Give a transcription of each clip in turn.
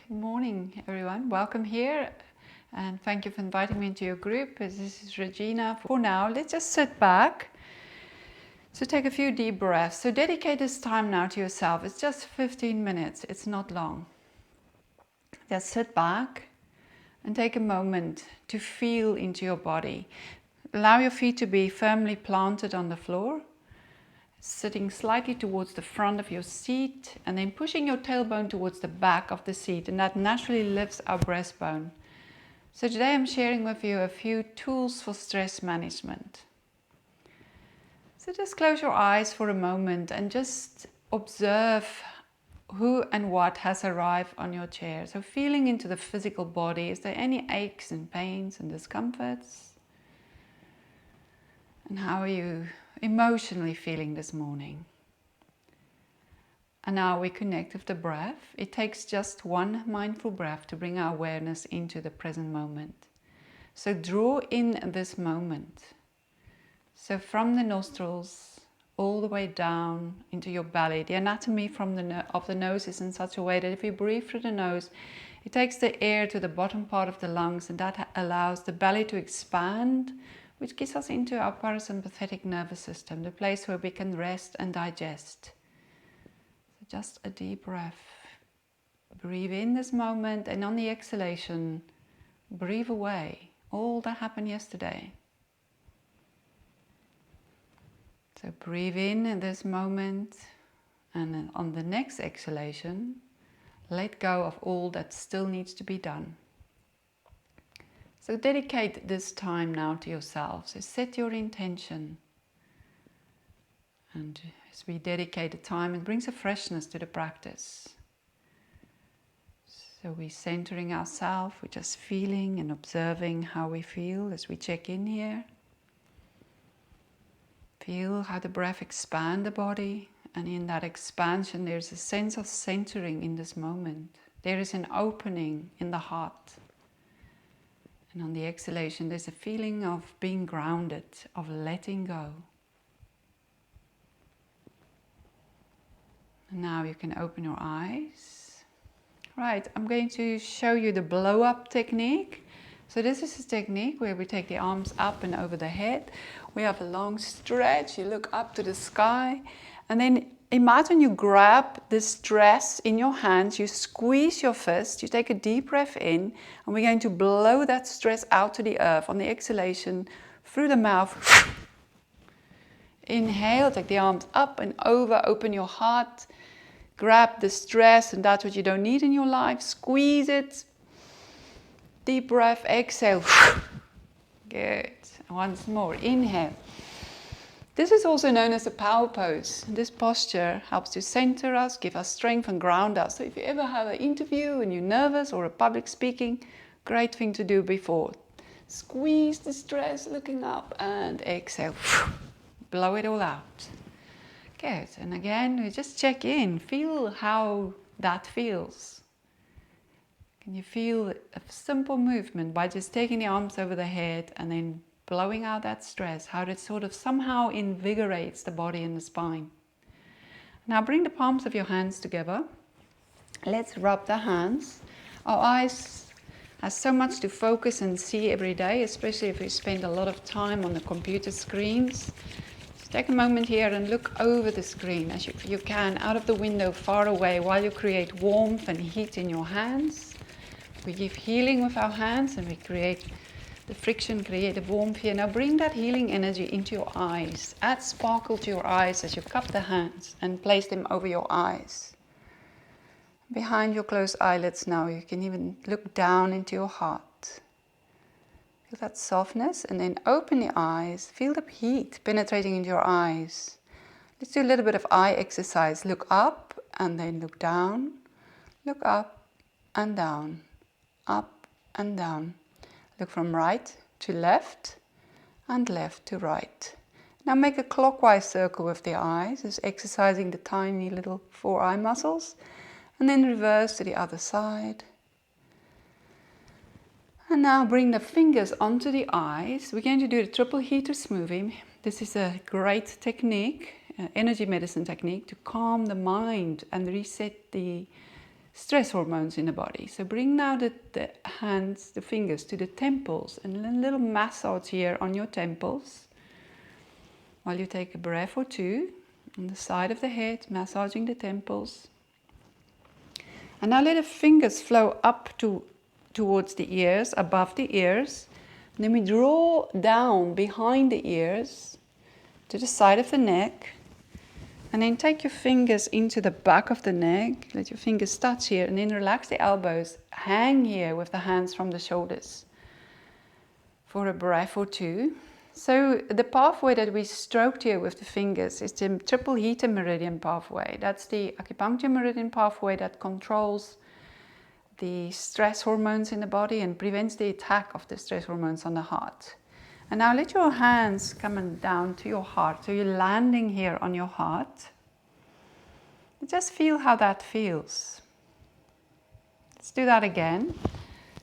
Good morning, everyone. Welcome here, and thank you for inviting me into your group. This is Regina. For now, let's just sit back. So take a few deep breaths. So dedicate this time now to yourself. It's just 15 minutes. It's not long. Just sit back and take a moment to feel into your body. Allow your feet to be firmly planted on the floor, sitting slightly towards the front of your seat, and then pushing your tailbone towards the back of the seat, and that naturally lifts our breastbone. So today I'm sharing with you a few tools for stress management. So just close your eyes for a moment and just observe who and what has arrived on your chair. So feeling into the physical body. Is there any aches and pains and discomforts? And how are you emotionally feeling this morning? And now we connect with the breath. It takes just one mindful breath to bring our awareness into the present moment. So draw in this moment. So from the nostrils all the way down into your belly. The anatomy of the nose is in such a way that if you breathe through the nose, it takes the air to the bottom part of the lungs, and that allows the belly to expand, which gets us into our parasympathetic nervous system, the place where we can rest and digest. So just a deep breath. Breathe in this moment, and on the exhalation, breathe away all that happened yesterday. So breathe in this moment, and then on the next exhalation, let go of all that still needs to be done. So dedicate this time now to yourself. So set your intention. And as we dedicate the time, it brings a freshness to the practice. So we're centering ourselves, we're just feeling and observing how we feel as we check in here. Feel how the breath expands the body, and in that expansion there's a sense of centering in this moment. There is an opening in the heart. And on the exhalation there's a feeling of being grounded, of letting go. And now you can open your eyes. Right, I'm going to show you the blow-up technique. So this is a technique where we take the arms up and over the head. We have a long stretch. You look up to the sky. And then imagine you grab this stress in your hands. You squeeze your fist. You take a deep breath in. And we're going to blow that stress out to the earth on the exhalation through the mouth. Inhale, take the arms up and over. Open your heart. Grab the stress and that's what you don't need in your life. Squeeze it. Deep breath, exhale. Good. Once more, inhale. This is also known as the power pose. This posture helps to center us, give us strength and ground us. So if you ever have an interview and you're nervous or a public speaking, great thing to do before. Squeeze the stress, looking up, and exhale. Blow it all out. Good. And again, we just check in. Feel how that feels. Can you feel a simple movement by just taking the arms over the head and then blowing out that stress, how it sort of somehow invigorates the body and the spine. Now bring the palms of your hands together. Let's rub the hands. Our eyes have so much to focus and see every day, especially if we spend a lot of time on the computer screens. So take a moment here and look over the screen as you can, out of the window, far away, while you create warmth and heat in your hands. We give healing with our hands and we create the friction, create the warmth here. Now bring that healing energy into your eyes. Add sparkle to your eyes as you cup the hands and place them over your eyes. Behind your closed eyelids now, you can even look down into your heart. Feel that softness and then open the eyes. Feel the heat penetrating into your eyes. Let's do a little bit of eye exercise. Look up and then look down. Look up and down. Up and down. Look from right to left and left to right. Now make a clockwise circle with the eyes, just exercising the tiny little 4 eye muscles, and then reverse to the other side. And now bring the fingers onto the eyes. We're going to do the triple heater smoothing. This is a great technique, energy medicine technique, to calm the mind and reset the stress hormones in the body. So bring now the hands, the fingers to the temples, and a little massage here on your temples while you take a breath or two on the side of the head, massaging the temples. And now let the fingers flow up towards the ears, above the ears. And then we draw down behind the ears to the side of the neck. And then take your fingers into the back of the neck. Let your fingers touch here. And then relax the elbows. Hang here with the hands from the shoulders for a breath or two. So the pathway that we stroked here with the fingers is the triple heater meridian pathway. That's the acupuncture meridian pathway that controls the stress hormones in the body and prevents the attack of the stress hormones on the heart. And now let your hands come down to your heart. So you're landing here on your heart. Just feel how that feels. Let's do that again.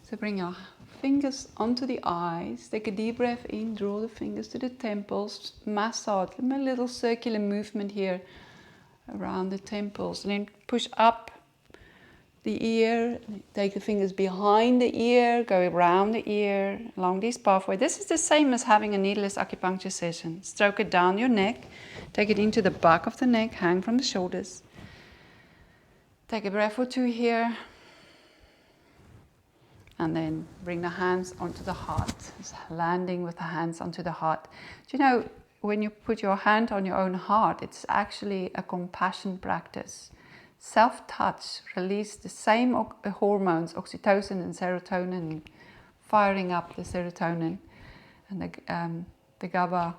So bring your fingers onto the eyes. Take a deep breath in. Draw the fingers to the temples. Massage. A little circular movement here around the temples. And then push up the ear. Take the fingers behind the ear. Go around the ear along this pathway. This is the same as having a needleless acupuncture session. Stroke it down your neck. Take it into the back of the neck. Hang from the shoulders. Take a breath or two here. And then bring the hands onto the heart. Just landing with the hands onto the heart. Do you know, when you put your hand on your own heart, it's actually a compassion practice. Self-touch release the same hormones, oxytocin and serotonin, firing up the serotonin and the GABA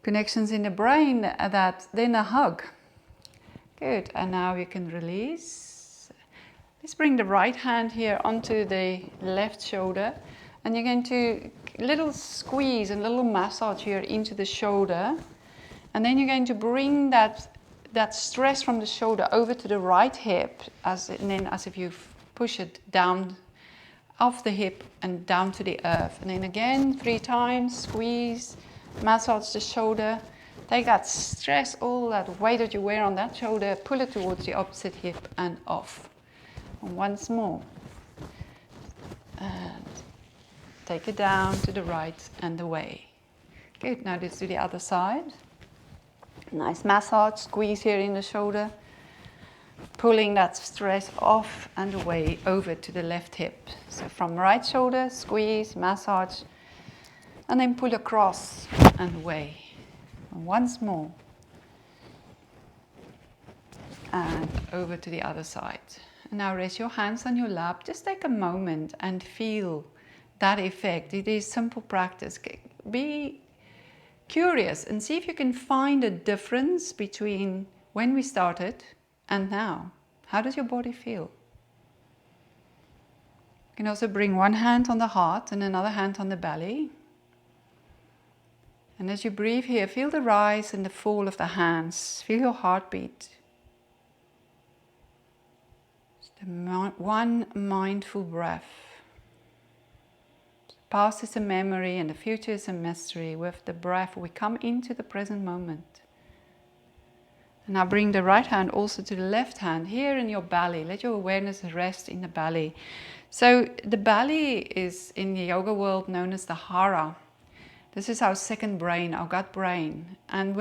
connections in the brain that then a hug. Good, and now you can release. Let's bring the right hand here onto the left shoulder, and you're going to little squeeze and little massage here into the shoulder, and then you're going to bring that stress from the shoulder over to the right hip, and then as if you push it down off the hip and down to the earth. And then again 3 times, squeeze, massage the shoulder. Take that stress, all that weight that you wear on that shoulder, pull it towards the opposite hip and off. And once more. And take it down to the right and away. Good, now let's do the other side. Nice massage, squeeze here in the shoulder. Pulling that stress off and away over to the left hip. So from right shoulder, squeeze, massage, and then pull across and away. And once more. And over to the other side. And now rest your hands on your lap. Just take a moment and feel that effect. It is simple practice. Be curious and see if you can find a difference between when we started and now. How does your body feel? You can also bring one hand on the heart and another hand on the belly. And as you breathe here, feel the rise and the fall of the hands. Feel your heartbeat. One mindful breath. The past is a memory and the future is a mystery. With the breath, we come into the present moment. And now bring the right hand also to the left hand, here in your belly. Let your awareness rest in the belly. So the belly is in the yoga world known as the Hara. This is our second brain, our gut brain. And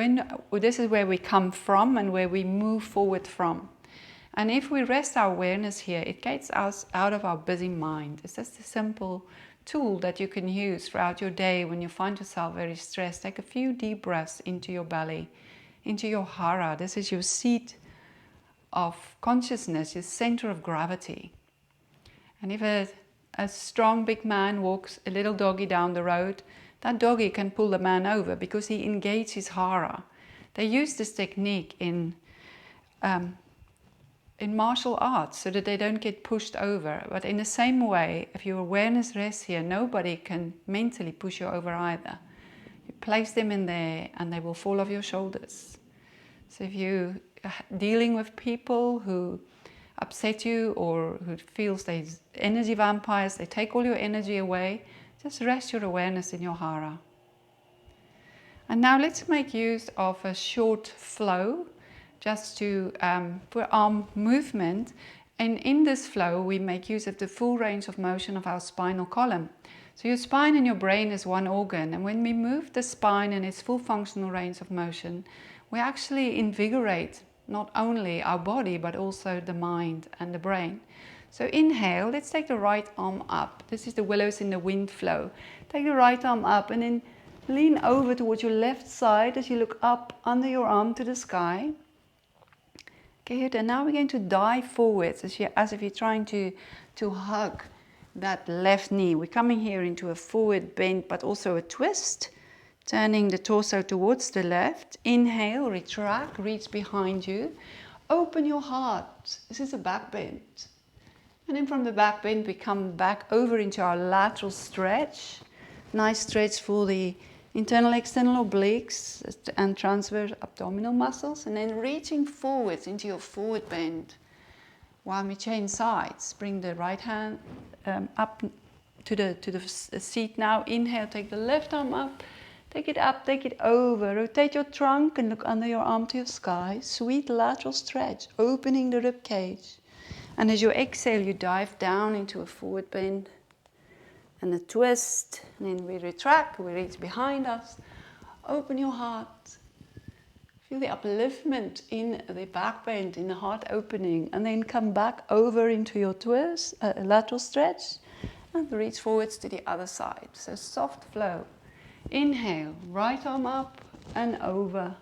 this is where we come from and where we move forward from. And if we rest our awareness here, it gets us out of our busy mind. It's just a simple tool that you can use throughout your day when you find yourself very stressed. Take a few deep breaths into your belly, into your Hara. This is your seat of consciousness, your center of gravity. And if a strong big man walks a little doggy down the road, that doggy can pull the man over because he engaged his Hara. They use this technique in martial arts so that they don't get pushed over. But in the same way, if your awareness rests here, nobody can mentally push you over either. You place them in there and they will fall off your shoulders. So if you're dealing with people who upset you or who feels they're energy vampires, they take all your energy away, just rest your awareness in your Hara. And now let's make use of a short flow just to for arm movement. And in this flow, we make use of the full range of motion of our spinal column. So your spine and your brain is one organ. And when we move the spine in its full functional range of motion, we actually invigorate not only our body, but also the mind and the brain. So inhale, let's take the right arm up. This is the willows in the wind flow. Take the right arm up and then lean over towards your left side as you look up under your arm to the sky. Good, and now we're going to dive forwards as if you're trying to hug that left knee. We're coming here into a forward bend, but also a twist, turning the torso towards the left. Inhale, retract, reach behind you. Open your heart. This is a back bend. And then from the back bend, we come back over into our lateral stretch. Nice stretch for the internal, external obliques and transverse abdominal muscles. And then reaching forwards into your forward bend. While we change sides, bring the right hand up to the seat now. Inhale, take the left arm up. Take it up, take it over. Rotate your trunk and look under your arm to your sky. Sweet lateral stretch, opening the rib cage. And as you exhale, you dive down into a forward bend and a twist. And then we retract, we reach behind us. Open your heart. Feel the upliftment in the back bend, in the heart opening. And then come back over into your twist, lateral stretch. And reach forwards to the other side. So soft flow. Inhale, right arm up and over.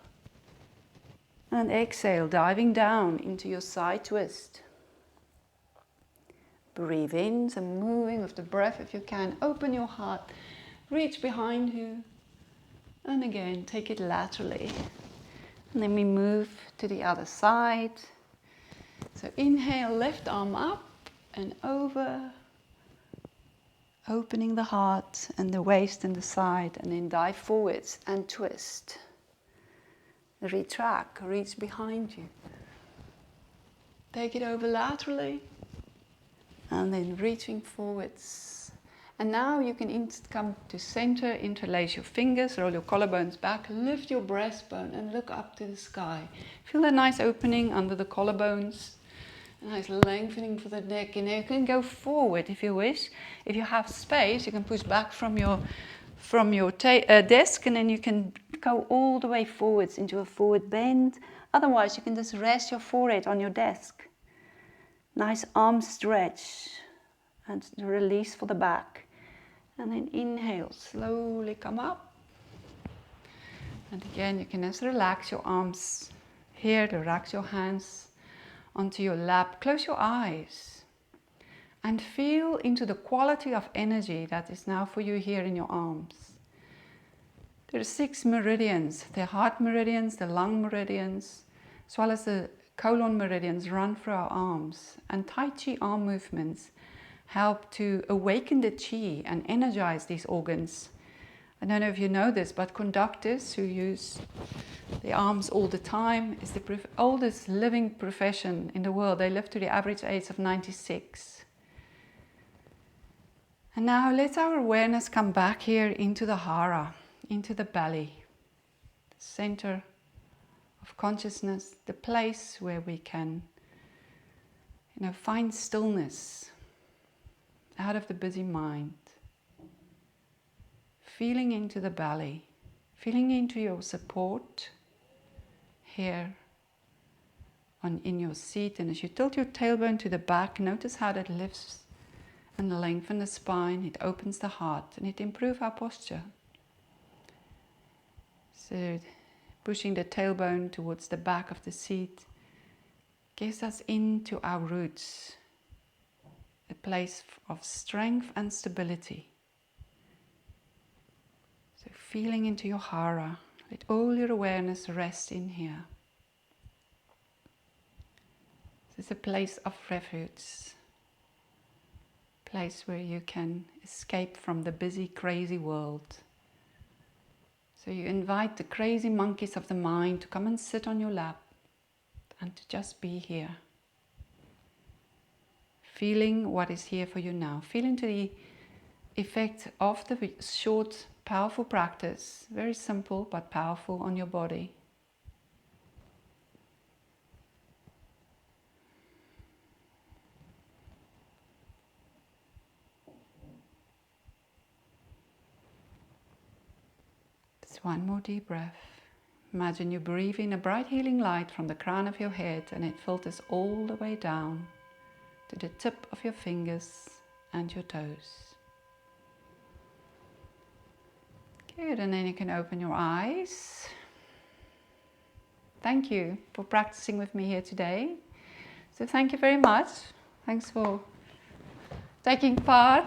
And exhale, diving down into your side twist. Breathe in, so moving with the breath if you can. Open your heart, reach behind you. And again, take it laterally. And then we move to the other side. So inhale, left arm up and over. Opening the heart and the waist and the side. And then dive forwards and twist. Retract, reach behind you. Take it over laterally. And then reaching forwards. And now you can come to center, interlace your fingers, roll your collarbones back, lift your breastbone and look up to the sky. Feel that nice opening under the collarbones. A nice lengthening for the neck. And you can go forward if you wish. If you have space, you can push back from your desk, and then you can go all the way forwards into a forward bend. Otherwise, you can just rest your forehead on your desk. Nice arm stretch and release for the back. And then inhale, slowly come up. And again, you can just relax your arms here, relax your hands onto your lap. Close your eyes and feel into the quality of energy that is now for you here in your arms. There are 6 meridians, the heart meridians, the lung meridians, as well as the colon meridians run through our arms, and Tai Chi arm movements help to awaken the Qi and energize these organs. I don't know if you know this, but conductors who use the arms all the time is the oldest living profession in the world. They live to the average age of 96. And now let our awareness come back here into the Hara, into the belly, the center of consciousness, the place where we can, find stillness out of the busy mind. Feeling into the belly, feeling into your support here in your seat. And as you tilt your tailbone to the back, notice how that lifts and lengthens the spine. It opens the heart and it improves our posture. So pushing the tailbone towards the back of the seat gives us into our roots, a place of strength and stability. So feeling into your Hara, let all your awareness rest in here. This is a place of refuge, a place where you can escape from the busy, crazy world. So you invite the crazy monkeys of the mind to come and sit on your lap and to just be here. Feeling what is here for you now. Feel into the effect of the short, powerful practice. Very simple but powerful on your body. one more deep breath. Imagine you breathe in a bright healing light from the crown of your head, and it filters all the way down to the tip of your fingers and your toes. Good, and then you can open your eyes. Thank you for practicing with me here today. So thank you very much. Thanks for taking part.